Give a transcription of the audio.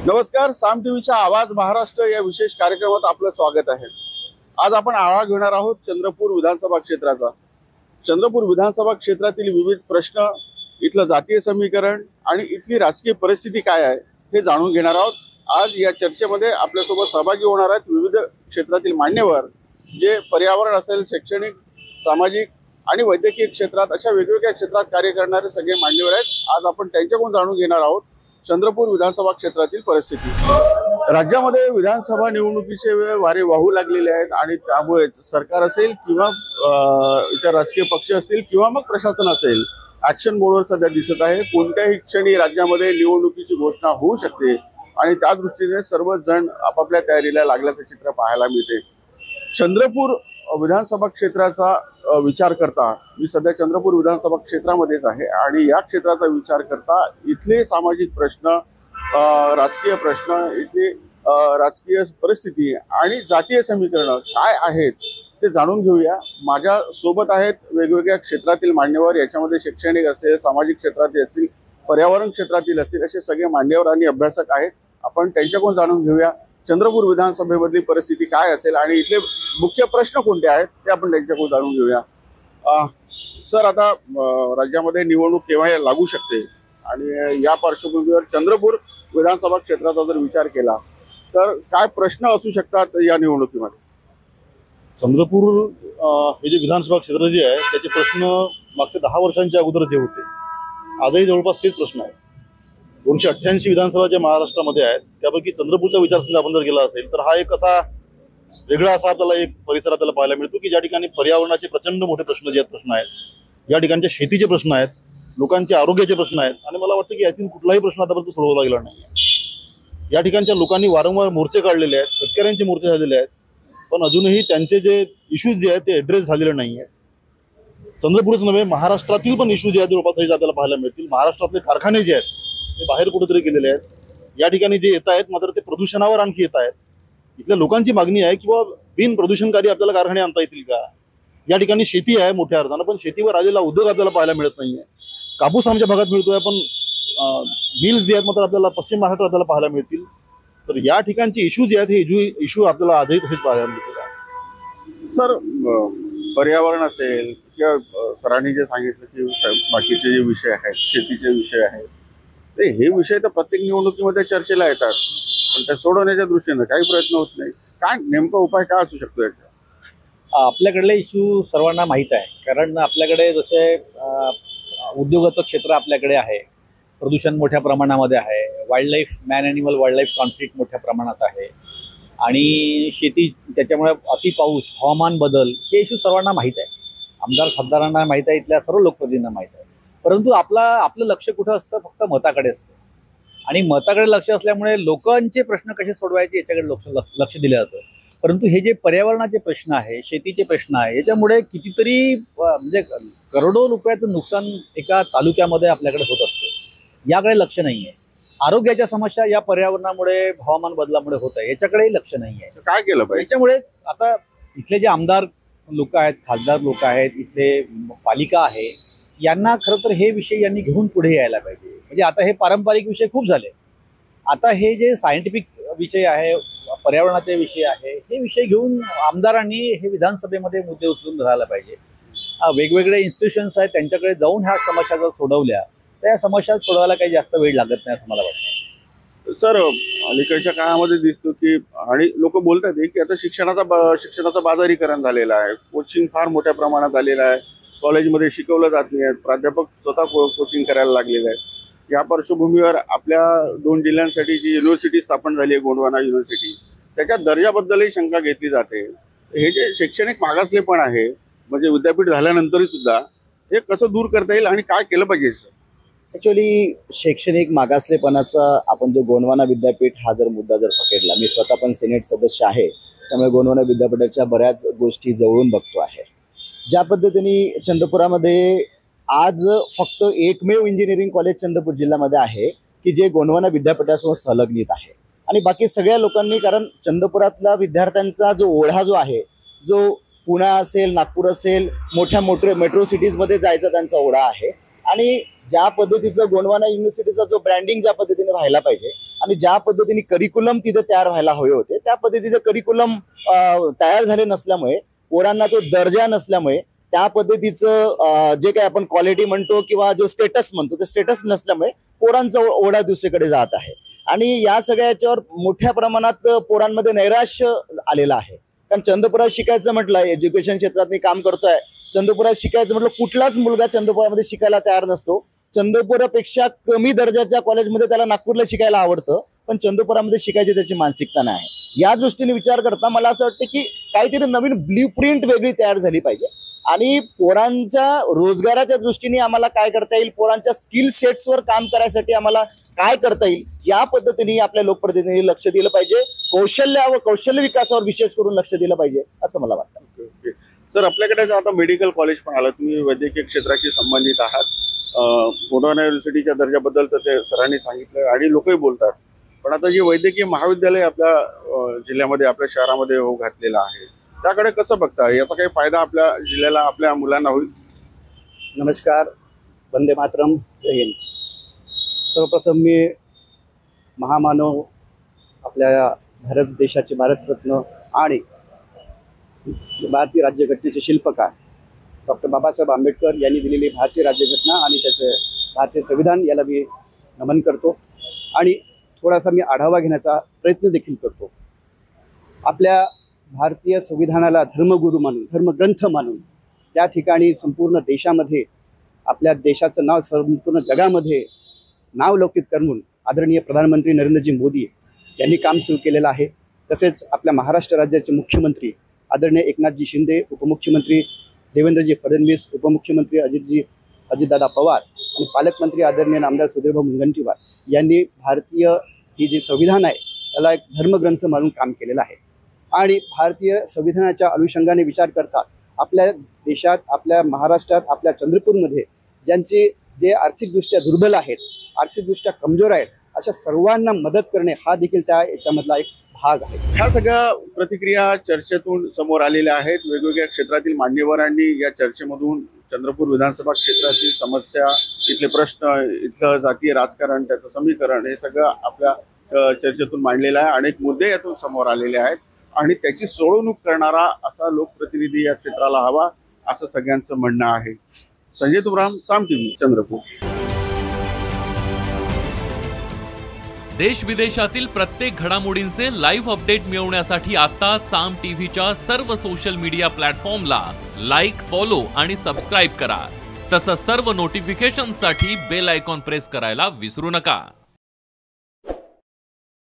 नमस्कार, साम टीव्हीच्या आवाज महाराष्ट्र या विशेष कार्यक्रमात आपलं स्वागत आहे। आज आपण आढावा घेणार आहोत चंद्रपूर विधानसभा क्षेत्राचा। चंद्रपूर विधानसभा क्षेत्रातील विविध प्रश्न, इथलं जातीय समीकरण आणि इथली राजकीय परिस्थिती काय आहे हे जाणून घेणार आहोत। आज या चर्चेमध्ये आपल्यासोबत सहभागी होणार आहेत विविध क्षेत्रातील मान्यवर, जे पर्यावरण असेल, शैक्षणिक, सामाजिक आणि वैद्यकीय क्षेत्रात अशा वेगवेगळ्या क्षेत्रात कार्य करणारे सगळे मान्यवर आहेत। आज आपण त्यांच्याकडून जाणून घेणार आहोत चंद्रपूर विधानसभा क्षेत्रातील परिस्थिती। राज्यामध्ये विधानसभा निवडणुकीचे वारे वाहू लागलेले आहेत आणि त्यामुळे सरकार असेल किंवा इतर राजकीय पक्ष असतील किंवा मग प्रशासन असेल, ऍक्शन मोडवर सध्या दिसत आहे। कोणत्याही क्षणी राज्यामध्ये निवडणुकीची घोषणा होऊ शकते आणि त्या दृष्टीने सर्वजण आपापल्या तयारीला लागल्याचे चित्र पाहायला मिळते। चंद्रपूर विधानसभा क्षेत्राचा विचार करता मी सध्या चंद्रपूर विधानसभा क्षेत्रामध्येच आहे आणि या क्षेत्राचा विचार करता इथले सामाजिक प्रश्न, राजकीय प्रश्न, इथली राजकीय परिस्थिती आणि जातीय समीकरण काय आहेत ते जाणून घेऊया। माझ्या सोबत आहेत वेगवेगळ्या क्षेत्रातील मान्यवर, याच्यामध्ये शैक्षणिक असेल, सामाजिक क्षेत्रातील असतील, पर्यावरण क्षेत्रातील असतील, असे सगळे मान्यवर आणि अभ्यासक आहेत। आपण त्यांच्याकडून जाणून घेऊया चंद्रपूर विधानसभेमधली परिस्थिती काय असेल आणि इथले मुख्य प्रश्न कोणते आहेत ते आपण त्यांच्याकडून जाणून घेऊया। सर, आता राज्यामध्ये निवडणूक केव्हा लागू शकते आणि या पार्श्वभूमीवर चंद्रपूर विधानसभा क्षेत्राचा जर विचार केला तर काय प्रश्न असू शकतात या निवडणुकीमध्ये? चंद्रपूर हे जे विधानसभा क्षेत्र जे आहे त्याचे प्रश्न मागच्या 10 वर्षांच्या अगोदर जे होते, आजही जवळपास तेच प्रश्न आहेत। 288 विधानसभा ज्या महाराष्ट्रामध्ये आहेत त्यापैकी चंद्रपूरचा विचारसंघ आपण जर केला असेल तर हा एक असा वेगळा असा आपल्याला एक परिसर आपल्याला पाहायला मिळतो की ज्या ठिकाणी पर्यावरणाचे प्रचंड मोठे प्रश्न जे आहेत प्रश्न आहेत, या ठिकाणच्या शेतीचे प्रश्न आहेत, लोकांचे आरोग्याचे प्रश्न आहेत आणि मला वाटतं की यातील कुठलाही प्रश्न आतापर्यंत सोडवला गेला नाही। या ठिकाणच्या लोकांनी वारंवार मोर्चे काढलेले आहेत, शेतकऱ्यांचे मोर्चे झालेले आहेत, पण अजूनही त्यांचे जे इश्यूज जे आहेत ते ॲड्रेस झालेले नाही आहेत। चंद्रपूरच नव्हे, महाराष्ट्रातील पण इश्यू जे आहेत जवळपास आपल्याला पाहायला मिळतील। महाराष्ट्रातले कारखाने जे आहेत ते बाहेर कुठेतरी गेलेले आहेत। या ठिकाणी जे येत आहेत मात्र ते प्रदूषणावर आणखी येत आहेत। इथल्या लोकांची मागणी आहे की बाबा बिन प्रदूषणकारी आपल्याला कारखाने आणता येतील का? या ठिकाणी शेती आहे मोठ्या अर्थानं, पण शेतीवर आलेला उद्योग आपल्याला पाहायला मिळत नाहीये। कापूस आमच्या भागात मिळतोय, पण मिल्स जे आहेत मात्र आपल्याला पश्चिम महाराष्ट्रात आपल्याला पाहायला मिळतील। तर या ठिकाणचे इश्यू जे आहेत हे इश्यू आपल्याला आजही तसेच पाहायला मिळतील। सर, पर्यावरण असेल किंवा सरांनी जे सांगितलं की बाकीचे जे विषय आहेत, शेतीचे विषय आहेत, ते हे विषय तर प्रत्येक निवडणुकीमध्ये चर्चेला येतात, पण त्या सोडवण्याच्या दृष्टीने काही प्रयत्न होत नाही। काय नेमका उपाय काय असू शकतो याचा? आपल्याकडले इश्यू सर्वांना माहीत आहे, कारण आपल्याकडे जसे उद्योगाचं क्षेत्र आपल्याकडे आहे, प्रदूषण मोठ्या प्रमाणामध्ये आहे, wildlife, man animal wildlife conflict मोठ्या प्रमाणात आहे आणि शेती, त्याच्यामुळे अति पाऊस, हवामान बदल, हे इश्यू सर्वांना माहीत आहे। आमदार खासदारांना माहीत आहे, इथल्या सर्व लोकप्रतिनिधींना माहीत आहे। परंतु आपलं लक्ष कुठं असतं? फक्त मताकडे असतं आणि मताकडे लक्ष असल्यामुळे लोकांचे प्रश्न कसे सोडवायचे याच्याकडे लक्ष दिलं जातं। परंतु हे जे पर्यावरणाचे प्रश्न आहे, शेतीचे प्रश्न आहे, याच्यामुळे कितीतरी म्हणजे करोडो रुपयाचं नुकसान एका तालुक्यामध्ये आपल्याकडे होत असते, याकडे लक्ष नाही आहे। आरोग्याच्या समस्या या पर्यावरणामुळे, हवामान बदलामुळे होत आहे, याच्याकडेही लक्ष नाही आहे। काय केलं पाहिजे? याच्यामुळे आता इथले जे आमदार लोक आहेत, खासदार लोक आहेत, इथले पालिका आहे, यांना खरं तर हे विषय यांनी घेऊन पुढे यायला पाहिजे। म्हणजे आता हे पारंपरिक विषय खूप झाले, आता हे जे सायंटिफिक विषय आहे, पर्यावरणाचे विषय आहे, हे विषय घेऊन आमदारांनी हे विधानसभेमध्ये मुद्दे उचलून राहायला पाहिजे। वेगवेगळे इन्स्टिट्यूशन्स आहेत, त्यांच्याकडे जाऊन ह्या समस्या जर सोडवल्या तर या समस्या सोडवायला काही जास्त वेळ लागत नाही असं मला वाटतं। सर, अलीकडच्या काळामध्ये दिसतो की आणि लोक बोलतात की आता शिक्षणाचं बाजारीकरण झालेलं आहे, कोचिंग फार मोठ्या प्रमाणात आलेलं आहे, कॉलेजमध्ये शिकवलं जात नाही, प्राध्यापक स्वतः कोचिंग करायला लागलेले आहेत। या पार्श्वभूमीवर आपल्या 2 जिल्ह्यांसाठी जी युनिव्हर्सिटी स्थापन झाली आहे, गोंडवाना युनिव्हर्सिटी, त्याच्या दर्जाबद्दलही शंका घेतली जाते। हे जे शैक्षणिक मागासलेपण आहे, म्हणजे विद्यापीठ झाल्यानंतरही सुद्धा, हे कसं दूर करता येईल आणि काय केलं पाहिजे? ॲक्च्युअली शैक्षणिक मागासलेपणाचा आपण जो गोंडवाना विद्यापीठ हा जर मुद्दा जर पकडला, मी स्वतः पण सिनेट सदस्य आहे, त्यामुळे गोंडवाना विद्यापीठाच्या बऱ्याच गोष्टी जवळून बघतो आहे। ज्या पद्धतीने चंद्रपुरामध्ये आज फक्त एकमेव इंजिनिअरिंग कॉलेज चंद्रपूर जिल्ह्यामध्ये आहे की जे गोंडवाना विद्यापीठासोबत संलग्नित आहे आणि बाकी सगळ्या लोकांनी, कारण चंद्रपुरातला विद्यार्थ्यांचा जो ओढा जो आहे, जो पुणे असेल, नागपूर असेल, मोठ्या मेट्रो सिटीजमध्ये जायचा त्यांचा ओढा आहे आणि ज्या पद्धतीचं गोंडवाना युनिव्हर्सिटीचा जो ब्रँडिंग ज्या पद्धतीने व्हायला पाहिजे आणि ज्या पद्धतीने करिक्युलम तिथे तयार व्हायला हवे होते त्या पद्धतीचे करिक्युलम तयार झाले नसल्यामुळे, पोरांना तो दर्जा नसल्यामुळे, त्या पद्धतीचं जे काही आपण क्वालिटी म्हणतो किंवा जो स्टेटस म्हणतो ते स्टेटस नसल्यामुळे पोरांचा ओढा दुसरीकडे जात आहे. आणि या सगळ्याच्यावर मोठ्या प्रमाणात पोरांमध्ये नैराश्य आलेलं आहे. कारण चंद्रपुरात शिकायचं म्हटलं, एज्युकेशन क्षेत्रात मी काम करतोय, चंद्रपुरात शिकायचं म्हटलं कुठलाच मुलगा चंद्रपुरामध्ये शिकायला तयार नसतो. चंद्रपुरापेक्षा कमी दर्जाच्या कॉलेजमध्ये त्याला नागपूरला शिकायला आवडतं, पण चंद्रपुरामध्ये शिकायची त्याची मानसिकता नाही. या दृष्टीने विचार करता मला असं वाटतं की काहीतरी नवीन ब्ल्यूप्रिंट वेगळी तयार झाली पाहिजे. आणि पोरांच्या रोजगाराच्या दृष्टीने आम्हाला काय करता येईल, पोरांच्या स्किल सेट्सवर काम करायसाठी आम्हाला काय करता येईल, या पद्धतीने आपल्या लोकप्रतिनिधींनी लक्ष दिलं पाहिजे. कौशल्य विकासावर विशेष करून लक्ष दिलं पाहिजे असं मला वाटतं. सर, आपल्याकडे आता मेडिकल कॉलेज पण आलं, तुम्ही वैद्यकीय क्षेत्राशी संबंधित आहात. गोंडवाना युनिव्हर्सिटीच्या दर्जाबद्दल तर ते सरांनी सांगितलं आणि लोकही बोलतात, पण आता जे वैद्यकीय महाविद्यालय आपल्या जिल्ह्यामध्ये, आपल्या शहरामध्ये घातलेलं आहे, त्याकडे कसं बघता? याचा काही फायदा आपल्या जिल्ह्याला, आपल्या मुलांना होईल? नमस्कार, वंदे मातरम, जय हिंद. सर्वप्रथम मी महामानव, आपल्या भारत देशाचे भारतरत्न आणि भारतीय राज्यघटनेचे शिल्पकार डॉक्टर बाबासाहेब आंबेडकर यांनी दिलेली भारतीय राज्यघटना आणि त्याचे भारतीय संविधान याला मी नमन करतो आणि थोडासा मी आढावा घेण्याचा प्रयत्न देखील करतो. आपल्या भारतीय संविधानाला धर्मगुरू मानून, धर्मग्रंथ मानून त्या ठिकाणी संपूर्ण देशामध्ये आपल्या देशाचं नाव संपूर्ण जगामध्ये नाव लौकिक करून आदरणीय प्रधानमंत्री नरेंद्रजी मोदी यांनी काम सुरू केलेलं आहे. तसेच आपल्या महाराष्ट्र राज्याचे मुख्यमंत्री आदरणीय एकनाथजी शिंदे, उपमुख्यमंत्री देवेंद्रजी फडणवीस, उपमुख्यमंत्री अजितदादा पवार आणि पालकमंत्री आदरणीय आमदार सुधीरभाऊ मुनगंटीवार यांनी भारतीय ही जी संविधान आहे त्याला एक धर्मग्रंथ मानून काम केलेलं आहे. आणि भारतीय संविधानाच्या अनुषंगाने विचार करता आपल्या देशात, आपल्या महाराष्ट्रात, आपल्या चंद्रपूरमध्ये ज्यांचे जे आर्थिकदृष्ट्या दुर्बल आहेत, आर्थिकदृष्ट्या कमजोर आहेत, अशा सर्वांना मदत करणे हा देखील त्या याच्यामधला एक भाग आहे. ह्या सगळ्या प्रतिक्रिया चर्चेतून समोर आलेल्या आहेत. वेगवेगळ्या क्षेत्रातील मान्यवरांनी या चर्चेमधून चंद्रपूर विधानसभा क्षेत्रातील समस्या, इथले प्रश्न, इथलं जातीय राजकारण, त्याचं समीकरण, हे सगळं आपल्या चर्चेतून मांडलेलं आहे. अनेक मुद्दे यातून समोर आलेले आहेत आणि त्याची सोडवणूक करणारा असा लोकप्रतिनिधी या क्षेत्राला हवा, असं सगळ्यांचं म्हणणं आहे. संजय तुमराम, साम टीव्ही, चंद्रपूर. देश विदेशातील प्रत्येक घडामोडींचे लाईव्ह अपडेट मिळवण्यासाठी आता साम टीव्हीच्या सर्व सोशल मीडिया प्लॅटफॉर्मला लाईक, फॉलो आणि सबस्क्राईब करा. तसंच सर्व नोटिफिकेशनसाठी बेल आयकॉन प्रेस करायला विसरू नका.